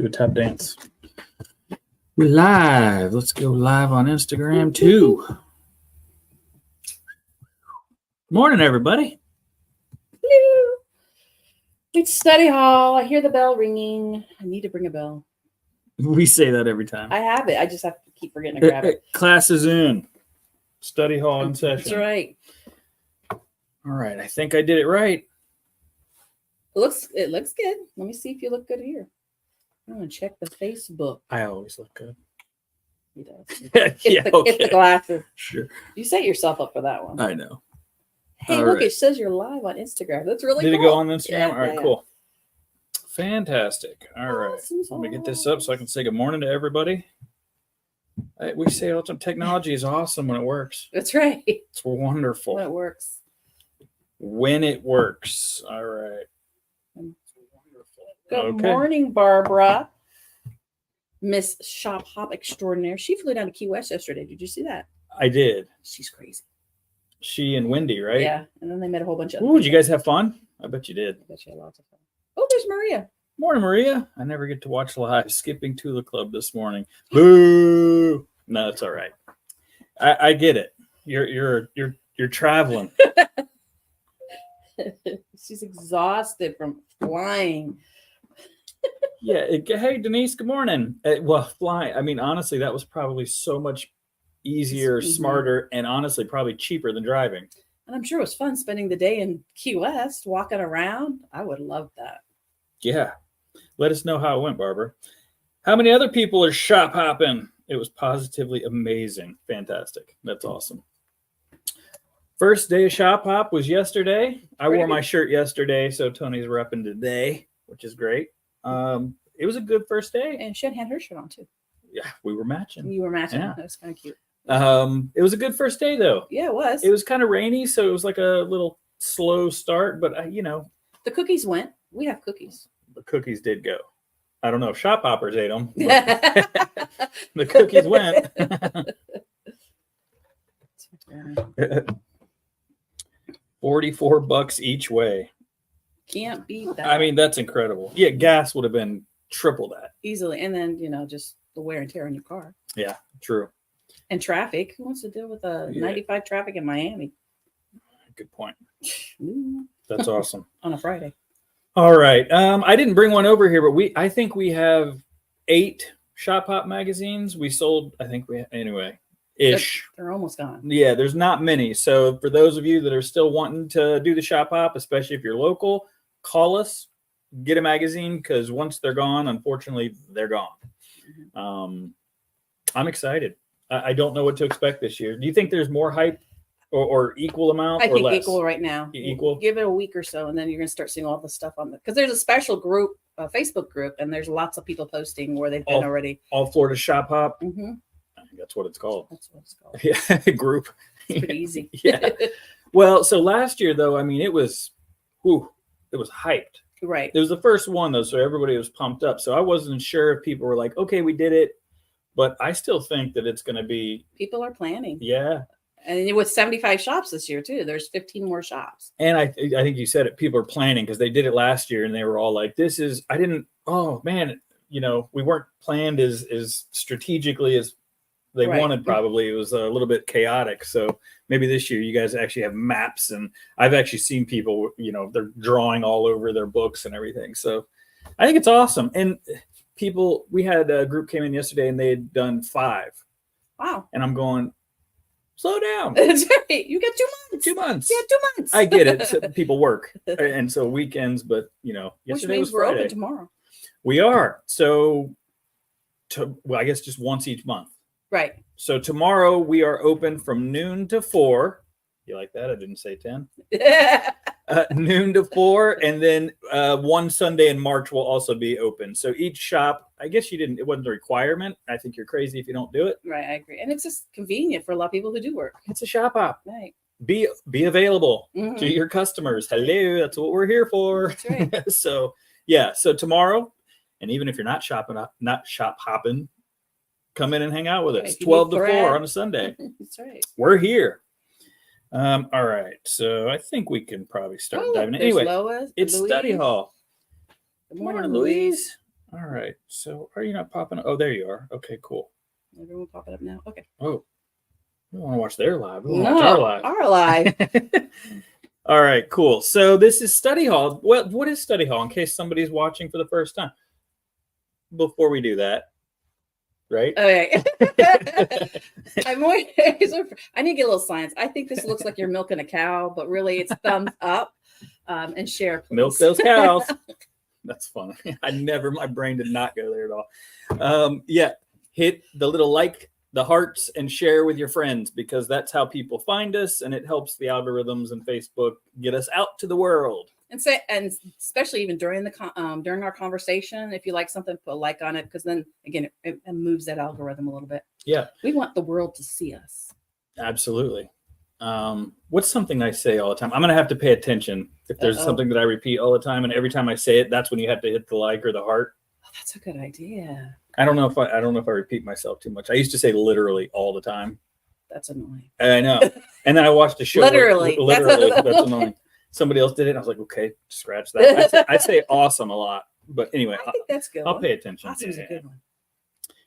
Do a tap dance. We're live. Let's go live on Instagram too. Morning, everybody. Hello. It's study hall. I hear the bell ringing. I need to bring a bell. We say that every time. I have it. I just have to keep forgetting to grab it. Class is in. Study hall in session. That's right. All right. I think I did it right. It looks good. Let me see if you look good here. I'm gonna check the Facebook. I always look good. He does. Yeah, Get the glasses. Sure. You set yourself up for that one. I know. Hey, All look, right. It says you're live on Instagram. That's really Did cool. it go on Instagram? Yeah, All right, yeah. cool. Fantastic. All right. Awesome Let me get this up so I can say good morning to everybody. We say all the time, technology is awesome when it works. That's right. It's wonderful. When it works. When it works. All right. Good morning, Barbara. Miss Shop Hop Extraordinaire. She flew down to Key West yesterday. Did you see that? I did. She's crazy. She and Wendy, right? Yeah. And then they met a whole bunch of Ooh, did you guys have fun? I bet you did. I bet you had lots of fun. Oh, there's Maria. Morning, Maria. I never get to watch live. Skipping to the club this morning. Boo! No, it's all right. I get it. You're traveling. She's exhausted from flying. Yeah. Hey, Denise. Good morning. Well, flying. I mean, honestly, that was probably so much easier, smarter, and honestly, probably cheaper than driving. And I'm sure it was fun spending the day in Key West, walking around. I would love that. Yeah. Let us know how it went, Barbara. How many other people are shop hopping? It was positively amazing. Fantastic. That's awesome. First day of shop hop was yesterday. I wore my shirt yesterday, so Tony's repping today, which is great. It was a good first day. And Shen had her shirt on too. Yeah, we were matching. You were matching. Yeah. That was kind of cute. It was a good first day, though. Yeah, it was. It was kind of rainy, so it was like a little slow start, but the cookies went. We have cookies. The cookies did go. I don't know if shop hoppers ate them. The cookies went. 44 bucks each way. Can't beat that. I mean, that's incredible. Yeah, gas would have been triple that. Easily. And then, just the wear and tear on your car. Yeah, true. And traffic. Who wants to deal with 95 traffic in Miami? Good point. Ooh. That's awesome. On a Friday. All right. I didn't bring one over here, but I think we have 8 Shop Hop magazines. We sold, ish. They're almost gone. Yeah, there's not many. So for those of you that are still wanting to do the Shop Hop, especially if you're local, call us, get a magazine, because once they're gone, unfortunately, they're gone. Mm-hmm. I'm excited. I don't know what to expect this year. Do you think there's more hype or equal amount? I think less? equal right now. Equal? Give it a week or so, and then you're going to start seeing all the stuff on because there's a special group, a Facebook group, and there's lots of people posting where they've been already. All Florida Shop Hop? Mm-hmm. I think that's what it's called. That's what it's called. Yeah, group. It's pretty easy. Yeah. Well, so last year, though, I mean, it was hyped. Right. It was the first one, though, so everybody was pumped up. So I wasn't sure if people were like, okay, we did it. But I still think that it's going to be. People are planning. Yeah. And with 75 shops this year, too, there's 15 more shops. And I think you said it. People are planning because they did it last year and they were all like, oh, man, we weren't planned as strategically as they wanted. Probably it was a little bit chaotic. So maybe this year you guys actually have maps, and I've actually seen people, they're drawing all over their books and everything. So I think it's awesome. And we had a group came in yesterday and they had done 5. Wow. And I'm going, slow down. That's right. You got 2 months. 2 months. Yeah, 2 months. I get it. So people work. And so weekends, but yesterday which means was we're Friday. open tomorrow. We are. So I guess just once each month. Right. So tomorrow we are open from noon to 4. You like that? I didn't say 10. Noon to 4, and then one Sunday in March will also be open. So each shop, I guess it wasn't a requirement. I think you're crazy if you don't do it. Right, I agree. And it's just convenient for a lot of people who do work. It's a shop hop. Right. Be available to your customers. Hello, that's what we're here for. That's right. So tomorrow, and even if you're not shop hopping, come in and hang out with us. 12 to 4 on a Sunday. That's right. We're here. All right, so I think we can probably start diving in. Anyway, Lois, it's Louise. study hall. Good morning, Louise. All right. So are you not popping up? Oh, there you are. Okay, cool. Everyone pop it up now. Okay. Oh, we don't want to watch their live. We want to watch our live. Our live. All right, cool. So this is study hall. Well, what is study hall in case somebody's watching for the first time? Before we do that, right? Okay. I'm more, I need to get a little science. I think this looks like you're milking a cow, but really it's thumbs up and share. Please. Milk those cows. That's funny. My brain did not go there at all. Yeah, hit the little like, the hearts, and share with your friends, because that's how people find us, and it helps the algorithms and Facebook get us out to the world. And especially even during during our conversation, if you like something, put a like on it, because then again it moves that algorithm a little bit. Yeah, we want the world to see us. Absolutely. What's something I say all the time? I'm gonna have to pay attention if there's something that I repeat all the time, and every time I say it, that's when you have to hit the like or the heart. Oh, that's a good idea. I don't know if I repeat myself too much. I used to say literally all the time. That's annoying. I know. And then I watched the show. Literally. That's annoying. Somebody else did it. And I was like, okay, scratch that. I say awesome a lot, but anyway, I think that's good. I'll pay attention. Awesome is a good one.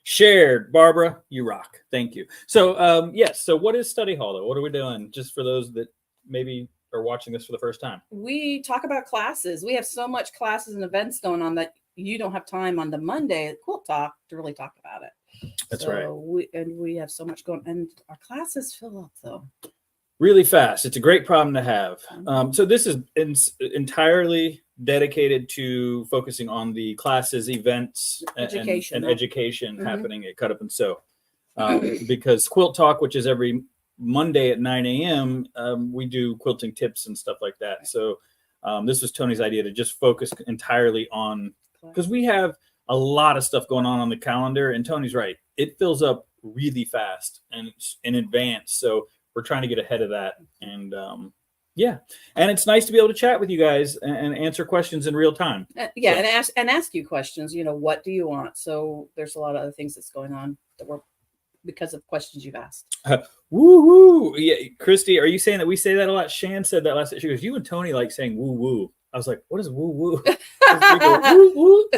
Shared, Barbara, you rock. Thank you. So, yes. So, what is study hall though? What are we doing? Just for those that maybe are watching this for the first time. We talk about classes. We have so much classes and events going on that you don't have time on the Monday at Quilt Talk to really talk about it. That's right. We have so much going, and our classes fill up though. Really fast. It's a great problem to have. So this is entirely dedicated to focusing on the classes, events, education, and education happening at Cut Up and Sew. Because Quilt Talk, which is every Monday at 9 a.m., we do quilting tips and stuff like that. So this was Tony's idea to just focus entirely on, because we have a lot of stuff going on the calendar, and Tony's right. It fills up really fast and in advance. So we're trying to get ahead of that. And yeah. And it's nice to be able to chat with you guys and answer questions in real time. Yeah. So. And ask you questions, what do you want? So there's a lot of other things that's going on that were because of questions you've asked. Woo-hoo. Yeah. Christy, are you saying that we say that a lot? Shan said that last time. She goes, you and Tony like saying woo woo. I was like, what is woo woo? Woo woo.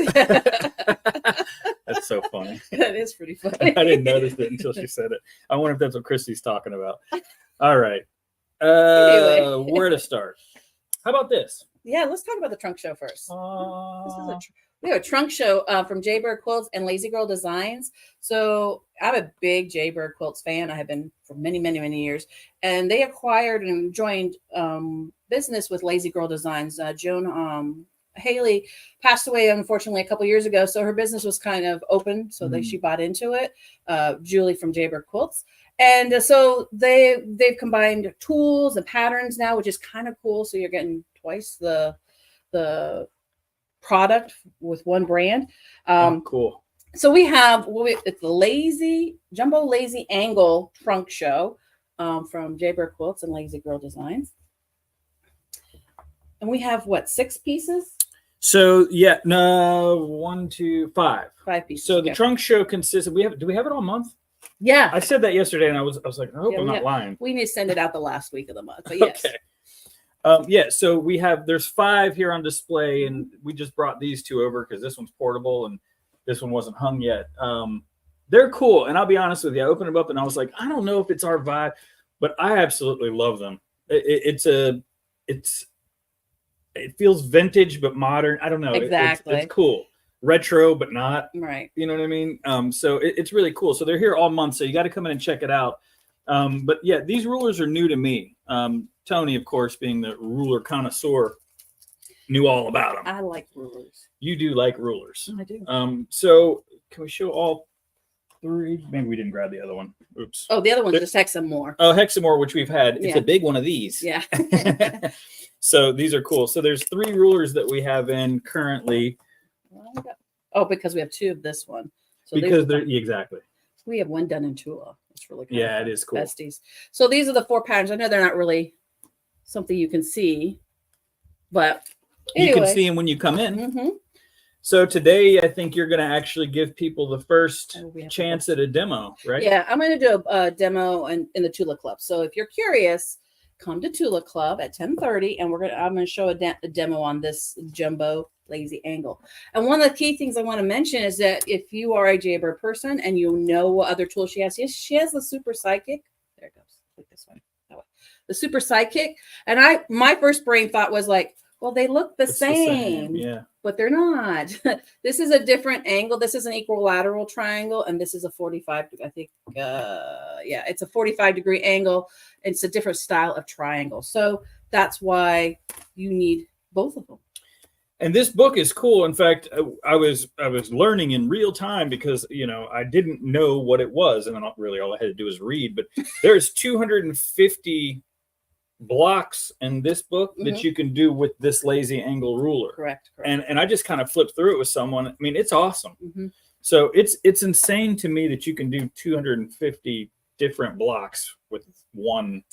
That's so funny. That is pretty funny. I didn't notice it until she said it. I wonder if that's what Christy's talking about. All right. Anyway. Where to start? How about this? Yeah, let's talk about the trunk show first. We have a trunk show from Jaybird Quilts and Lazy Girl Designs. So I'm a big Jaybird Quilts fan. I have been for many, many, many years. And they acquired and joined business with Lazy Girl Designs. Joan Haley passed away, unfortunately, a couple years ago. So her business was kind of open. So she bought into it. Julie from Jaybird Quilts. And so they've combined tools and patterns now, which is kind of cool. So you're getting twice the product with one brand. Cool. So we have it's the Jumbo Lazy Angle Trunk Show from Jaybird Quilts and Lazy Girl Designs. And we have 6 pieces? So yeah, no, 1, 2, 5. 5 pieces. So the trunk show consists of, do we have it all month? Yeah. I said that yesterday and I was like, I hope I'm not lying. We need to send it out the last week of the month. But yes. Okay. So there's 5 here on display, and we just brought these 2 over because this one's portable and this one wasn't hung yet. They're cool. And I'll be honest with you, I opened them up and I was like, I don't know if it's our vibe, but I absolutely love them. It feels vintage, but modern. I don't know. Exactly. It's cool. Retro, but not. Right. You know what I mean? So it's really cool. So they're here all month. So you got to come in and check it out. But yeah, these rulers are new to me. Tony, of course, being the ruler connoisseur, knew all about them. I like rulers. You do like rulers. I do. So can we show all 3? Maybe we didn't grab the other one. Oops. Oh, the other one's just Hexamore. Oh, Hexamore, which we've had. It's a big one of these. Yeah. So these are cool. So there's 3 rulers that we have in currently. Because we have 2 of this one. So because they're exactly. We have one done in Tula. It's really cool. Yeah, it is cool. Besties. So these are the 4 patterns. I know they're not really something you can see, but anyway. You can see them when you come in. Mm-hmm. So today, I think you're going to actually give people the first chance at a demo, right? Yeah, I'm going to do a demo in the Tula Club. So if you're curious, come to Tula Club at 10:30, and I'm gonna show a demo on this jumbo lazy angle. And one of the key things I want to mention is that if you are a Jaybird person and you know what other tools she has the Super Sidekick. There it goes. Like this one. That way. The Super Sidekick. And my first brain thought was like, well, they look the same. Yeah. But they're not. This is a different angle. This is an equilateral triangle, and this is a 45. I think, it's a 45-degree angle. It's a different style of triangle. So that's why you need both of them. And this book is cool. In fact, I was learning in real time because, I didn't know what it was. And then really all I had to do was read. But there's 250 blocks in this book that you can do with this lazy angle ruler. Correct. And I just kind of flipped through it with someone. I mean, it's awesome. So it's insane to me that you can do 250 different blocks with one.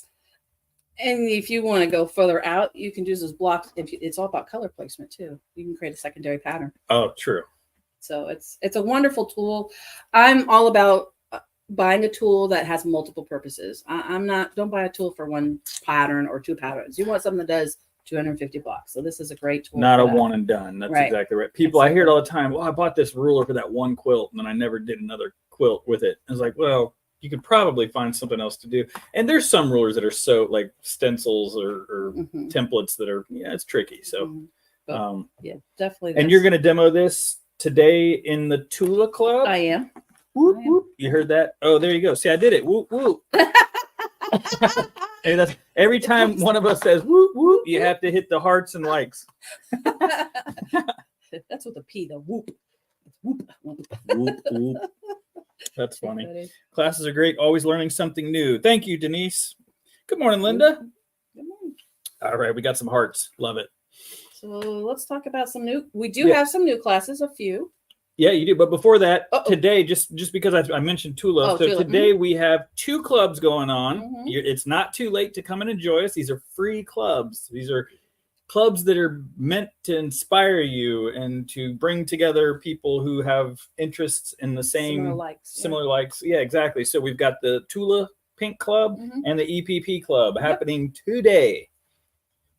And if you want to go further out, you can use those blocks. It's all about color placement too. You can create a secondary pattern. Oh, true. So it's a wonderful tool. I'm all about buying a tool that has multiple purposes. Don't buy a tool for one pattern or two patterns. You want something that does 250 blocks. So this is a great tool. Not a one and done. That's exactly right. People, I hear it all the time. Well, I bought this ruler for that one quilt and then I never did another quilt with it. I was like, well, you could probably find something else to do. And there's some rulers that are so like stencils or templates that are, it's tricky. So, yeah, definitely. And you're going to demo this today in the Tula Club? I am. Whoop, whoop. You heard that? Oh, there you go. See, I did it. Whoop, whoop. Hey, that's every time one of us says whoop, whoop, you have to hit the hearts and likes. That's with a P, the whoop. Whoop, whoop. Whoop, whoop. That's funny. Classes are great. Always learning something new. Thank you, Denise. Good morning, Linda. Good morning. All right, we got some hearts. Love it. So let's talk about we do have some new classes, a few. Yeah, you do. But before that, today, just because I mentioned Tula, so Tula. Today we have 2 clubs going on. It's not too late to come and enjoy us. These are free clubs. These are clubs that are meant to inspire you and to bring together people who have interests in the same similar likes. Yeah, exactly. So we've got the Tula Pink Club and the EPP Club happening today.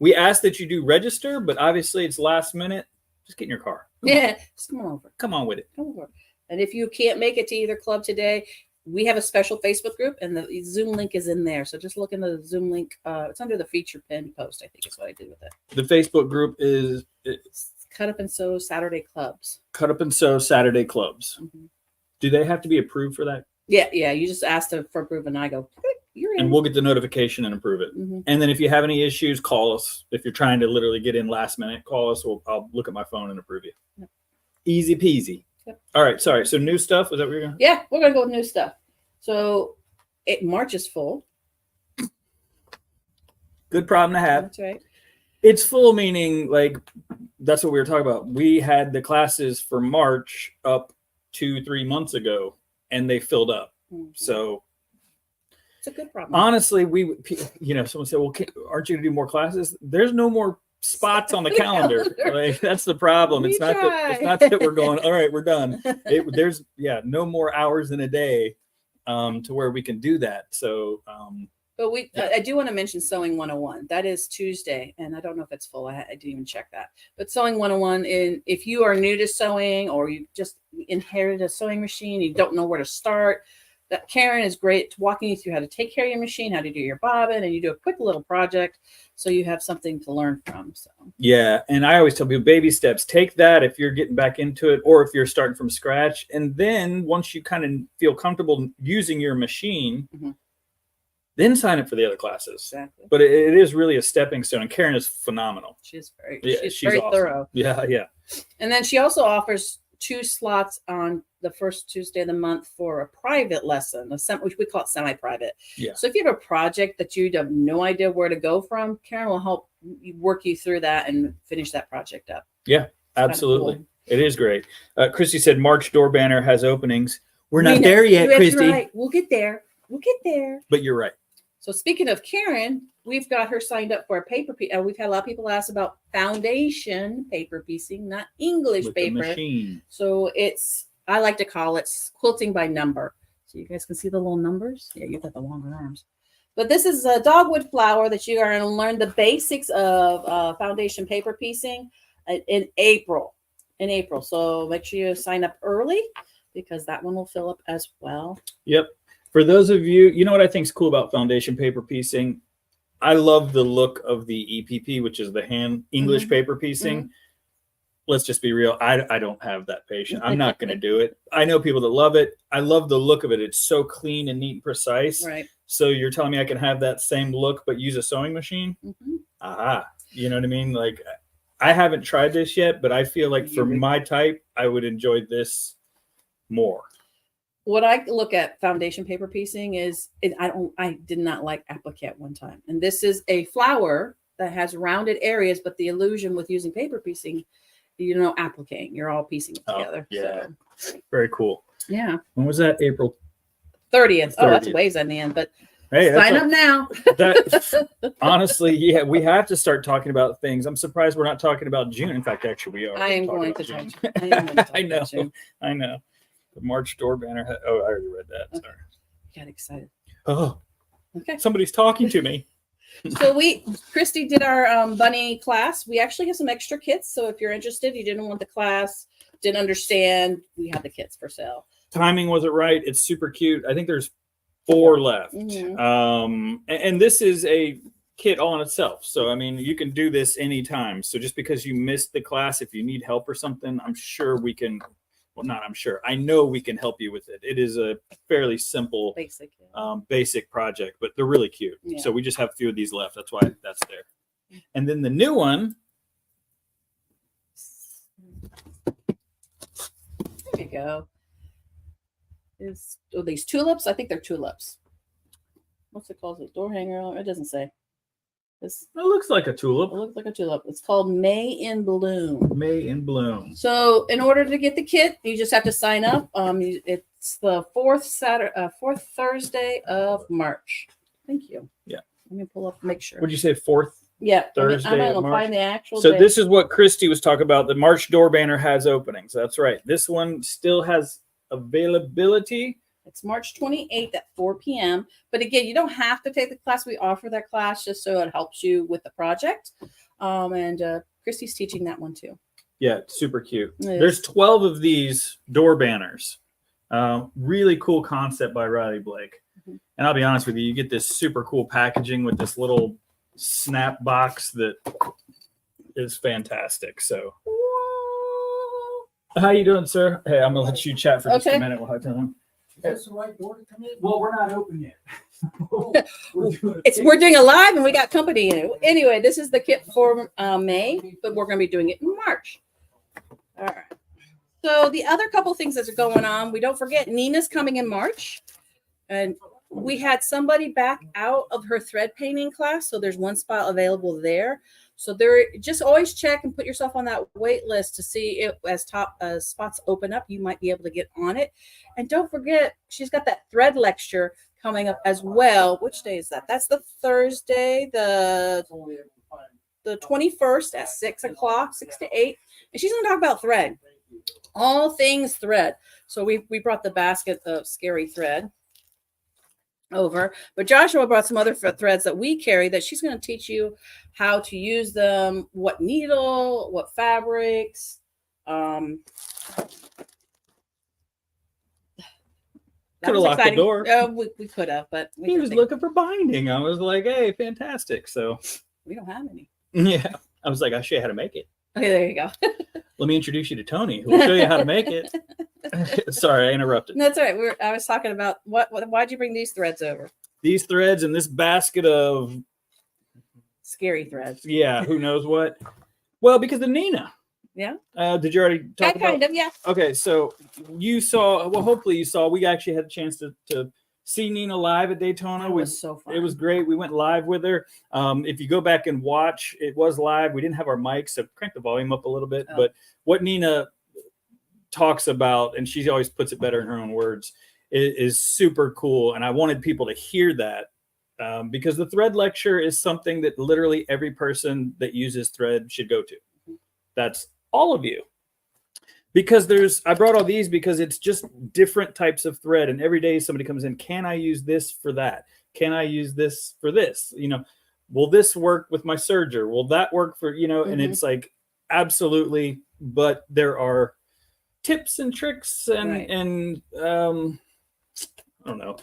We ask that you do register, but obviously it's last minute. Just get in your car. Just come on over. Come on with it. Come over. And if you can't make it to either club today, we have a special Facebook group and the Zoom link is in there. So just look in the Zoom link. It's under the feature pin post, I think is what I did with it. The Facebook group is Cut Up and Sew Saturday Clubs. Cut Up and Sew Saturday Clubs. Do they have to be approved for that? Yeah. You just ask for approve and I go, you're in. And we'll get the notification and approve it. And then if you have any issues, call us. If you're trying to literally get in last minute, call us. I'll look at my phone and approve you. Yep. Easy peasy. Yep. All right. Sorry. So new stuff. Is that what you're going to? Yeah, we're going to go with new stuff. So March is full. Good problem to have. That's right. It's full, meaning like that's what we were talking about. We had the classes for March up 2-3 months ago and they filled up. So it's a good problem. Honestly, someone said, well, aren't you going to do more classes? There's no more spots on the calendar. Like, that's the problem. It's not that we're going, all right, we're done. There's no more hours in a day to where we can do that. So, but I do want to mention Sewing 101. That is Tuesday, and I don't know if it's full. I didn't even check that. But Sewing 101, if you are new to sewing or you just inherited a sewing machine, you don't know where to start, that Karen is great walking you through how to take care of your machine, how to do your bobbin, and you do a quick little project so you have something to learn from. So yeah, and I always tell people baby steps. Take that if you're getting back into it or if you're starting from scratch. And then once you kind of feel comfortable using your machine, then sign up for the other classes. Exactly. But it is really a stepping stone. And Karen is phenomenal. She's very awesome. thorough. Yeah. And then she also offers 2 slots on the first Tuesday of the month for a private lesson, which we call it semi-private. Yeah. So if you have a project that you have no idea where to go from, Karen will help work you through that and finish that project up. Yeah, absolutely. Cool. It is great. Christy said March door banner has openings. We're not there yet, Christy. Right. We'll get there. But you're right. So speaking of Karen, we've got her signed up for a paper piece. We've had a lot of people ask about foundation paper piecing, not English with paper. The machine. So I like to call it quilting by number. So you guys can see the little numbers. Yeah, you've got the longer arms. But this is a dogwood flower that you are going to learn the basics of foundation paper piecing in April. So make sure you sign up early because that one will fill up as well. Yep. For those of you, you know what I think is cool about foundation paper piecing? I love the look of the EPP, which is the hand English paper piecing. Let's just be real. I don't have that patience. I'm not going to do it. I know people that love it. I love the look of it. It's so clean and neat and precise. Right. So you're telling me I can have that same look, but use a sewing machine? Aha. You know what I mean? Like, I haven't tried this yet, but I feel like for my type, I would enjoy this more. What I look at foundation paper piecing is, I did not like applique at one time. And this is a flower that has rounded areas, but the illusion with using paper piecing, you know, appliquing, you're all piecing it together. Yeah. So. Very cool. Yeah. When was that? April 30th. Oh, that's ways on the end, but hey, sign up now. Honestly, yeah, we have to start talking about things. I'm surprised we're not talking about June. In fact, actually, we are. I am going to talk. I know. The March door banner. I already read that. Okay. Sorry. Got excited. Oh, okay. Somebody's talking to me. So Christy did our bunny class. We actually have some extra kits. So if you're interested, you didn't want the class, didn't understand, we have the kits for sale. Timing wasn't right. It's super cute. I think there's 4 left. And this is a kit all in itself. So, I mean, you can do this anytime. So just because you missed the class, if you need help or something, I'm sure we can. Well, not I'm sure. I know we can help you with it. It is a fairly simple, basic project, but they're really cute. Yeah. So we just have a few of these left. That's why that's there. And then the new one. There you go. Is these tulips? I think they're tulips. What's it called? A door hanger? It doesn't say. It looks like a tulip. It looks like a tulip. It's called May in Bloom. May in Bloom. So in order to get the kit, you just have to sign up. It's the fourth Thursday of March. Thank you. Yeah. Let me pull up, make sure. Would you say fourth? Yeah. Thursday. I'm going to find the actual So day. this is what Christy was talking about. The March door banner has openings. That's right. This one still has availability. It's March 28th at 4 p.m. But again, you don't have to take the class. We offer that class just so it helps you with the project. And Christy's teaching that one too. Yeah, super cute. There's 12 of these door banners. Really cool concept by Riley Blake. And I'll be honest with you, you get this super cool packaging with this little snap box that is fantastic. So, how you doing, sir? Hey, I'm gonna let you chat for just a minute while I tell him. Is this the right door to come in? Well, we're not open yet. We're doing a live and we got company in it. Anyway, this is the kit for May, but we're going to be doing it in March. All right. So the other couple things that are going on, we don't forget Nina's coming in March. And we had somebody back out of her thread painting class. So there's one spot available there. So there, just always check and put yourself on that wait list to see if as spots open up, you might be able to get on it. And don't forget, she's got that thread lecture coming up as well. Which day is that? That's the Thursday, the 21st at 6 o'clock, 6 to 8. And she's going to talk about thread, all things thread. So we brought the basket of scary thread over, but Joshua brought some other threads that we carry that she's going to teach you how to use them, what needle, what fabrics. Could have locked the door. We could have, but he was looking for binding. I was like, hey, fantastic. So we don't have any. Yeah, I was like, I'll show you how to make it. Okay, there you go. Let me introduce you to Toni, who will show you how to make it. Sorry, I interrupted. No, that's all right. I was talking about why'd you bring these threads over? These threads and this basket of scary threads. Yeah, who knows what? Well, because of Nina. Yeah. Did you already talk about? Kind of, yeah. Okay, so you saw. Well, hopefully you saw. We actually had a chance to see Nina live at Daytona. It was so fun. It was great. We went live with her. If you go back and watch, it was live. We didn't have our mics, so crank the volume up a little bit. Oh. But what Nina talks about, and she always puts it better in her own words, is super cool. And I wanted people to hear that because the thread lecture is something that literally every person that uses thread should go to. That's all of you. Because I brought all these because it's just different types of thread. And every day somebody comes in, can I use this for that? can I use this for this? You know, will this work with my serger? Will that work for, you know, and it's like, absolutely. But there are tips and tricks and I don't know.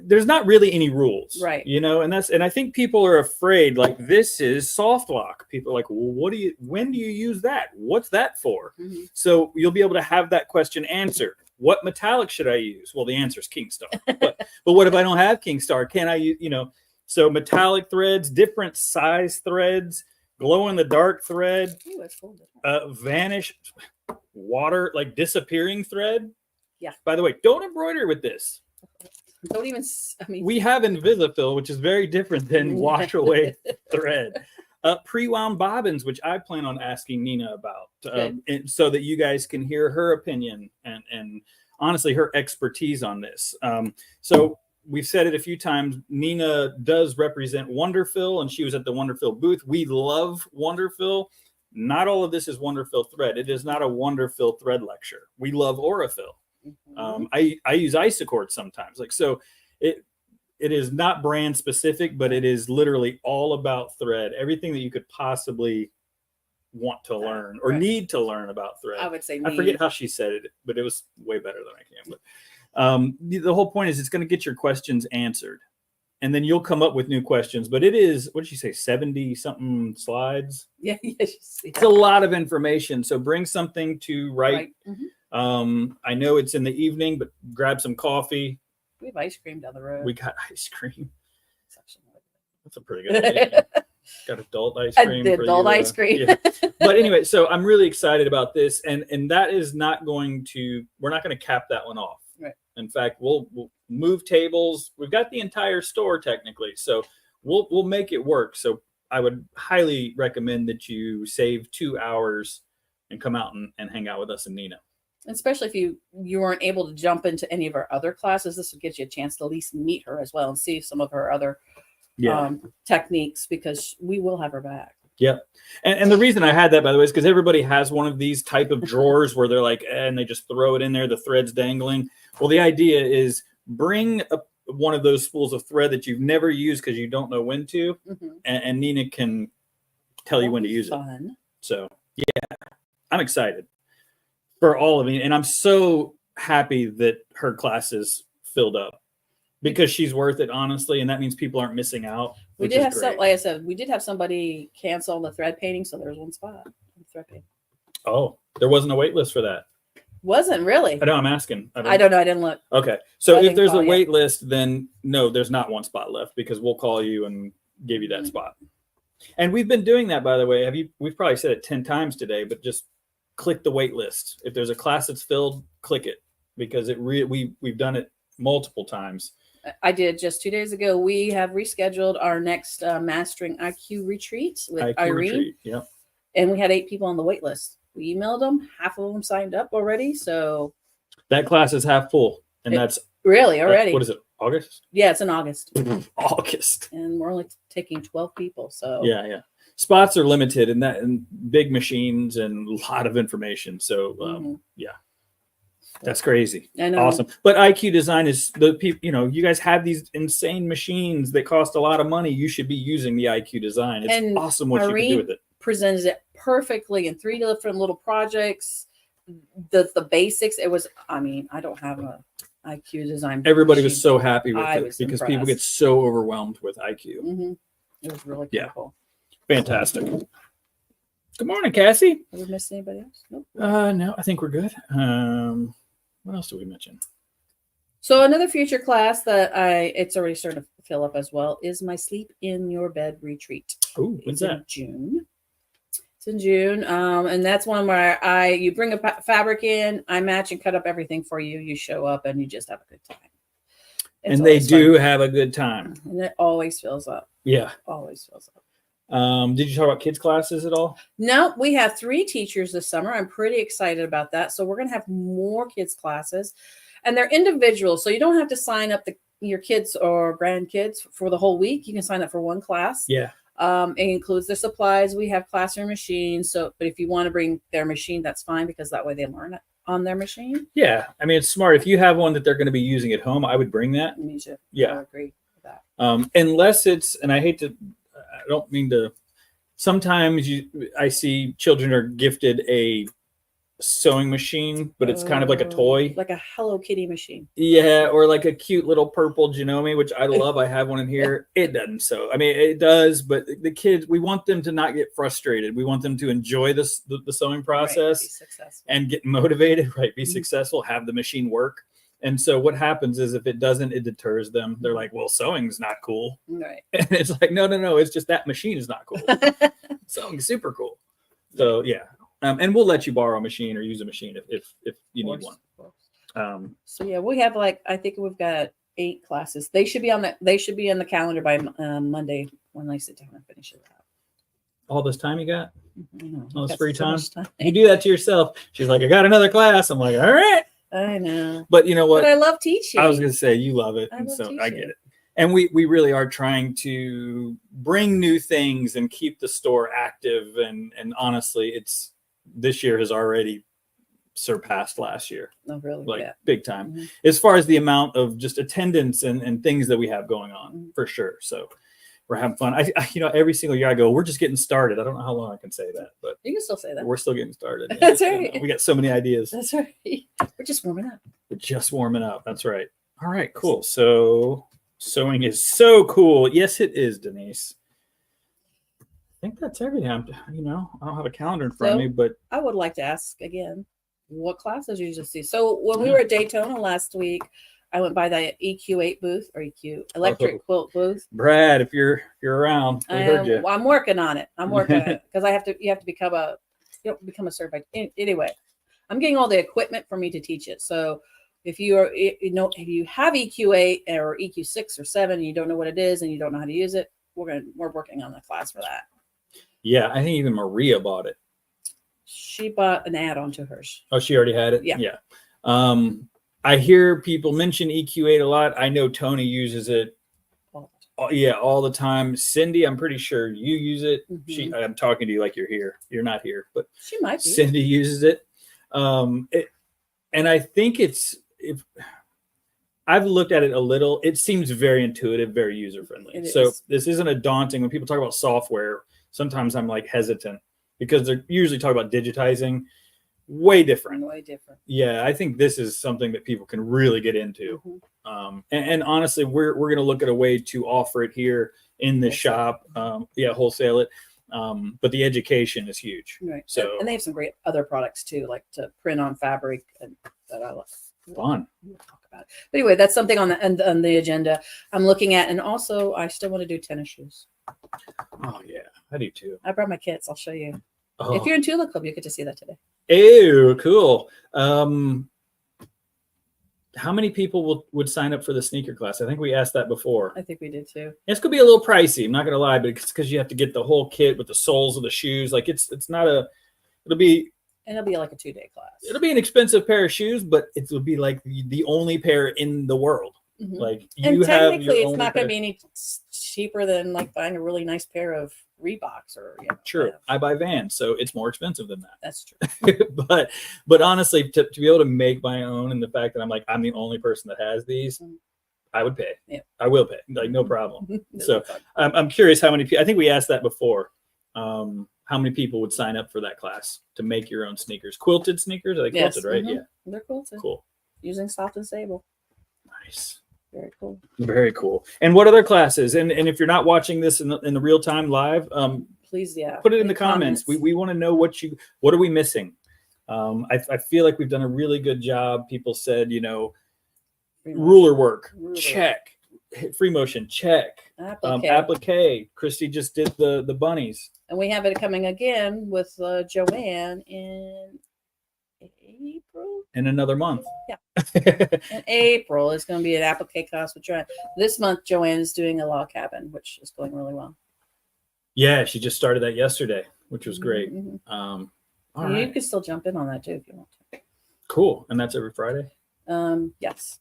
There's not really any rules, right? You know, and I think people are afraid, like, this is soft lock. People are like, well, when do you use that? What's that for? So you'll be able to have that question answered. What metallic should I use? Well, the answer is Kingstar. But what if I don't have Kingstar? Can I use, you know, so metallic threads, different size threads, glow in the dark thread, vanish, water, like disappearing thread. Yeah. By the way, don't embroider with this. Don't even, I mean, we have Invisifill, which is very different than wash away thread. Pre-wound bobbins, which I plan on asking Nina about, and so that you guys can hear her opinion and honestly her expertise on this. So we've said it a few times. Nina does represent Wonderfill, and she was at the Wonderfill booth. We love Wonderfill. Not all of this is Wonderfill thread. It is not a Wonderfill thread lecture. We love Aurifil. I use Isocord sometimes, like, so it is not brand specific, but it is literally all about thread. Everything that you could possibly want to learn or need to learn about thread. I would say I forget how she said it, but it was way better than I can. But the whole point is it's going to get your questions answered, and then you'll come up with new questions. But it is, what did she say, 70 something slides? Yeah. It's a lot of information. So bring something to write. I know it's in the evening, but grab some coffee. We have ice cream down the road. We got ice cream. That's a pretty good idea. Got adult ice cream. Adult ice cream. Yeah. But anyway, so I'm really excited about this, and that is not going to. We're not going to cap that one off. Right. In fact, we'll move tables. We've got the entire store technically, so we'll make it work. So I would highly recommend that you save 2 hours and come out and hang out with us and Nina. Especially if you weren't able to jump into any of our other classes, this would get you a chance to at least meet her as well and see some of her other techniques, because we will have her back. Yeah. And the reason I had that, by the way, is because everybody has one of these type of drawers where they're like, and they just throw it in there, the thread's dangling. Well, the idea is bring one of those spools of thread that you've never used because you don't know when to, and Nina can tell you when to use it. So, yeah, I'm excited for all of you. And I'm so happy that her class is filled up because she's worth it, honestly. And that means people aren't missing out. We did have some, like I said, we did have somebody cancel the thread painting. So there's one spot on the thread painting. Oh, there wasn't a wait list for that. Wasn't really. I know, I'm asking. I don't know. I didn't look. Okay. So if there's a wait list, then no, there's not one spot left, because we'll call you and give you that spot. And we've been doing that, by the way. We've probably said it 10 times today, but just click the wait list. If there's a class that's filled, click it, because we've done it multiple times. I did just 2 days ago. We have rescheduled our next Mastering IQ retreat with Irene. Yep. And we had 8 people on the wait list. We emailed them. Half of them signed up already. So that class is half full, and that's really already. What is it? August? Yeah, it's in August. August. And we're only taking 12 people. So yeah. Spots are limited, and big machines and a lot of information. So yeah, that's crazy. I know. Awesome. But IQ Design is the people. You know, you guys have these insane machines that cost a lot of money. You should be using the IQ Design. It's awesome what Irene you can do with it. Presented it perfectly in 3 different little projects. The basics. It was. I mean, I don't have a IQ Design. Everybody was so happy with it because impressed. People get so overwhelmed with IQ. It was really cool. Fantastic. Good morning, Cassie. Have we missed anybody else? Nope. No, I think we're good. What else did we mention? So another future class that it's already starting to fill up as well is my Sleep in Your Bed retreat. Oh, when's that? In June. It's in June. And that's one where you bring a fabric in, I match and cut up everything for you. You show up and you just have a good time. And they do have a good time. And it always fills up. Yeah. Always fills up. Did you talk about kids classes at all? No, we have 3 teachers this summer. I'm pretty excited about that. So we're going to have more kids classes, and they're individual. So you don't have to sign up your kids or grandkids for the whole week. You can sign up for one class. Yeah. It includes their supplies. We have classroom machines. So, but if you want to bring their machine, that's fine, because that way they learn it on their machine. Yeah. I mean, it's smart. If you have one that they're going to be using at home, I would bring that. Me too. Yeah. I agree with that. Unless it's, and I don't mean to, sometimes I see children are gifted a sewing machine, but it's kind of like a toy. Like a Hello Kitty machine. Yeah, or like a cute little purple Janome, which I love. I have one in here. It doesn't sew. I mean, it does, but the kids, we want them to not get frustrated. We want them to enjoy the sewing process and get motivated, right? Be successful, have the machine work. And so what happens is if it doesn't, it deters them. They're like, well, sewing's not cool. Right. And it's like, no. It's just that machine is not cool. Sewing's super cool. So yeah. And we'll let you borrow a machine or use a machine if you need one. So yeah, we have I think we've got 8 classes. They should be on the calendar by Monday when I sit down and finish it out. All this time you got? All this free so time? You do that to yourself. She's like, I got another class. I'm like, all right. I know. But you know what? But I love teaching. I was going to say, you love it. And so I get it. And we really are trying to bring new things and keep the store active. And honestly, this year has already surpassed last year. Oh, really? Like yeah. big time. As far as the amount of just attendance and things that we have going on, for sure. So we're having fun. I every single year I go, we're just getting started. I don't know how long I can say that, but you can still say that. we're still getting started. Yeah. That's right. We got so many ideas. That's right. We're just warming up. We're just warming up. That's right. All right, cool. So sewing is so cool. Yes, it is, Denise. I think that's everything. I don't have a calendar in front of me, but I would like to ask again, what classes you usually see? So when we were at Daytona last week, I went by the EQ8 booth or EQ electric quilt booth. Brad, if you're around, we heard you. I'm working on it. I'm working on it because you have to become a certified. Anyway, I'm getting all the equipment for me to teach it. So if you have EQ8 or EQ6 or 7 and you don't know what it is and you don't know how to use it, we're working on the class for that. Yeah, I think even Maria bought it. She bought an add-on to hers. Oh, she already had it? Yeah. I hear people mention EQ8 a lot. I know Toni uses it. All the time. Cindy, I'm pretty sure you use it. I'm talking to you like you're here. You're not here, but she might be. Cindy uses it. And I think I've looked at it a little. It seems very intuitive, very user-friendly. So this isn't a daunting, when people talk about software, sometimes I'm like hesitant because they're usually talking about digitizing. Way different. Yeah, I think this is something that people can really get into. And honestly, we're going to look at a way to offer it here in the shop. Wholesale it. But the education is huge. Right. So and they have some great other products too, like to print on fabric and that I love. Fun. We'll talk about it. But anyway, that's something on the agenda I'm looking at. And also I still want to do tennis shoes. Oh yeah, I do too. I brought my kits. I'll show you. Oh. If you're in Tulip Club, you get to see that today. Ew, cool. How many people would sign up for the sneaker class? I think we asked that before. I think we did too. It's gonna be a little pricey. I'm not gonna lie, but it's because you have to get the whole kit with the soles of the shoes. Like it'll be like a 2-day class. It'll be an expensive pair of shoes, but it will be like the only pair in the world. Like and technically, it's not going to be any cheaper than like buying a really nice pair of Reeboks or True. I buy Vans, so it's more expensive than that. That's true. but honestly, to be able to make my own, and the fact that I'm the only person that has these, I would pay. Yeah. I will pay. Like no problem. So I'm curious how many people. I think we asked that before. How many people would sign up for that class to make your own sneakers? Quilted sneakers? Are they quilted, right? Yeah. They're quilted. Cool. Using soft and sable. Nice. Very cool. Very cool. And what other classes? And if you're not watching this in the real time live, please, put it in the comments. We want to know what are we missing? I feel like we've done a really good job. People said, ruler work, check. Free motion, check. Applique. Christy just did the bunnies. And we have it coming again with Joanne in April. In another month. Yeah. In April is going to be an applique class with Joanne. This month, Joanne is doing a log cabin, which is going really well. Yeah, she just started that yesterday, which was great. You right. can still jump in on that too if you want to. Cool. And that's every Friday? Yes.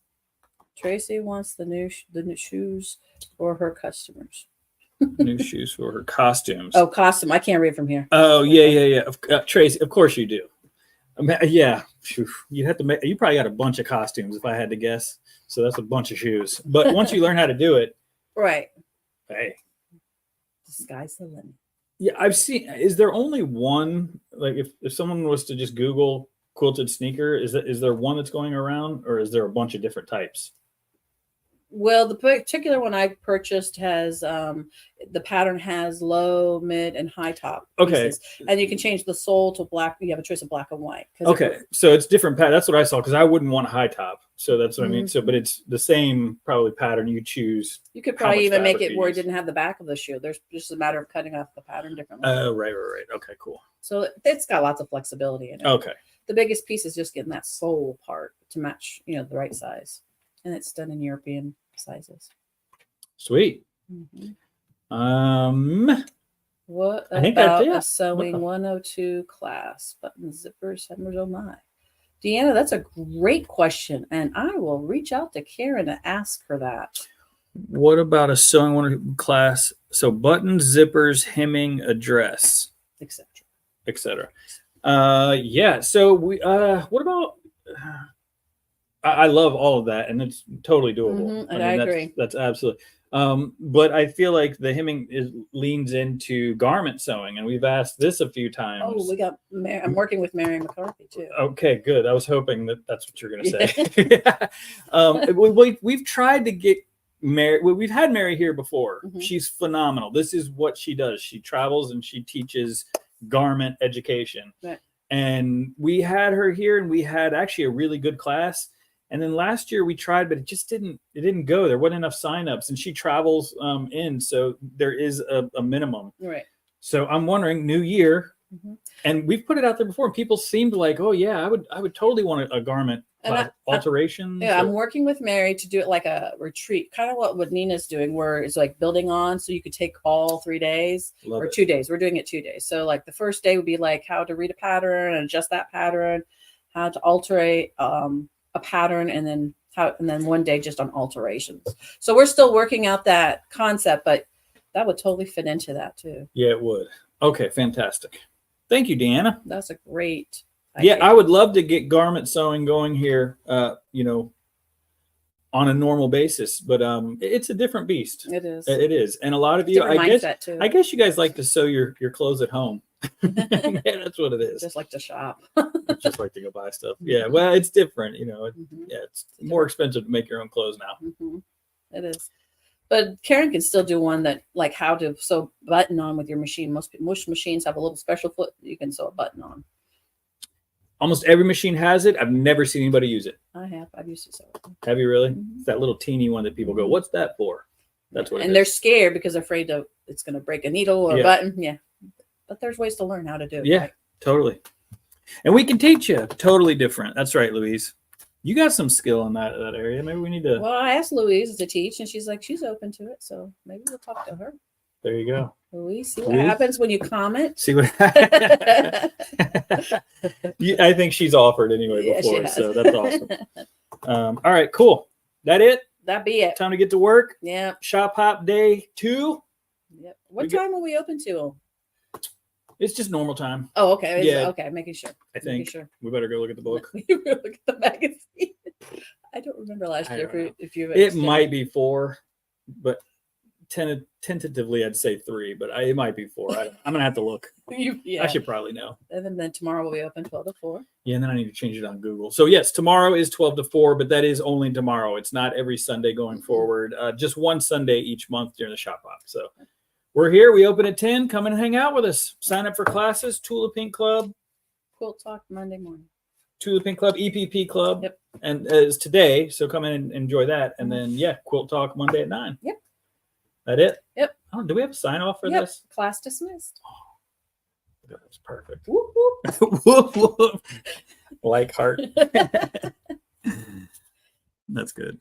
Tracy wants the new shoes for her customers. New shoes for her costumes. Oh, costume. I can't read from here. Oh, yeah. Tracy, of course you do. Yeah. You probably got a bunch of costumes if I had to guess. So that's a bunch of shoes. But once you learn how to do it, Right. Hey. The sky's the limit. Yeah, I've seen. Is there only one? Like, if someone was to just Google quilted sneaker, is there one that's going around, or is there a bunch of different types? Well, the particular one I purchased has the pattern has low, mid, and high top Okay. pieces, and you can change the sole to black. You have a choice of black and white. Okay, so it's different pattern. That's what I saw because I wouldn't want a high top. So that's what I mean. So, but Mhm. it's the same probably pattern. You choose. You could how probably much even make fabric it you where it use. didn't have the back of the shoe. There's just a matter of cutting off the pattern differently. Oh, right. Okay, cool. So it's got lots of flexibility in it. Okay. The biggest piece is just getting that sole part to match, the right size, and it's done in European sizes. Sweet. Mhm. What I think that's about it. a sewing 102 class? Buttons, zippers, hemmers, oh my. Deanna, that's a great question. And I will reach out to Karen to ask her that. What about a sewing one class? So buttons, zippers, hemming, address, Etc. etc. Yeah. So we what about I love all of that and it's totally doable. And I agree. That's absolutely but I feel like the hemming leans into garment sewing, and we've asked this a few times. Oh, we got I'm working with Mary McCarthy too. Okay, good. I was hoping that's what you're going to say. We've tried to get Mary. We've had Mary here before. Mhm. She's phenomenal. This is what she does. She travels and she teaches garment education. Right. And we had her here, and we had actually a really good class. And then last year we tried, but it didn't go. There wasn't enough signups, and she travels in, so there is a minimum. Right. So I'm wondering, new year, and we've put it out there before, and people seemed like, oh yeah, I would totally want a garment alteration. I'm working with Mary to do it like a retreat, kind of what Nina's doing, where it's like building on, so you could take all 3 days or 2 days. We're doing it 2 days. So like the first day would be like how to read a pattern and adjust that pattern, how to alterate a pattern, and then one day just on alterations. So we're still working out that concept, but that would totally fit into that too. Yeah, it would. Okay, fantastic. Thank you, Deanna. That's a great idea. Yeah, I would love to get garment sewing going here, on a normal basis, but it's a different beast. It is. It is. And a lot of you, I guess you guys like to sew your clothes at home. Yeah, that's what it is. Just like to shop. Just like to go buy stuff. Yeah, well, it's different, Mhm. Yeah, it's more expensive to make your own clothes now. Mhm. It is. But Karen can still do one that like how to sew button on with your machine. Most machines have a little special foot that you can sew a button on. Almost every machine has it. I've never seen anybody use it. I've used it. Have you really? Mhm. It's that little teeny one that people go, what's that for? That's what it and they're scared because they're afraid it's going to break a needle or a button. Yeah. But there's ways to learn how to do it. Yeah, right? totally. And we can teach you. Totally different. That's right, Louise. You got some skill in that area. Maybe we need to. Well, I asked Louise to teach, and she's like, she's open to it. So maybe we'll talk to her. There you go. Louise, see what happens when you comment. See what I think she's offered anyway before, so that's awesome. All right, cool. That it? That'd be it. Time to get to work. Yeah. Shop hop day 2. Yep. What time are we open to? It's just normal time. Oh, okay. Yeah. Okay, making sure. I think we better go look at the book. Look at the magazine. I don't remember last year if you. It might be 4, but tentatively I'd say 3, but it might be 4. I'm gonna have to look. I should probably know. And then tomorrow will be open 12 to 4. Yeah, and then I need to change it on Google. So yes, tomorrow is 12 to 4, but that is only tomorrow. It's not every Sunday going forward. Just one Sunday each month during the shop hop. So we're here. We open at 10. Come and hang out with us. Sign up for classes. Tulip Pink Club. Quilt Talk Monday morning. Tulip Pink Club, EPP Club. Yep. And it's today, so come in and enjoy that. And then Quilt Talk Monday at 9. Yep. That it? Yep. Oh, do we have a sign off for this? Class dismissed. Oh, that was perfect. Whoop, whoop. Whoop, whoop. Like heart. That's good.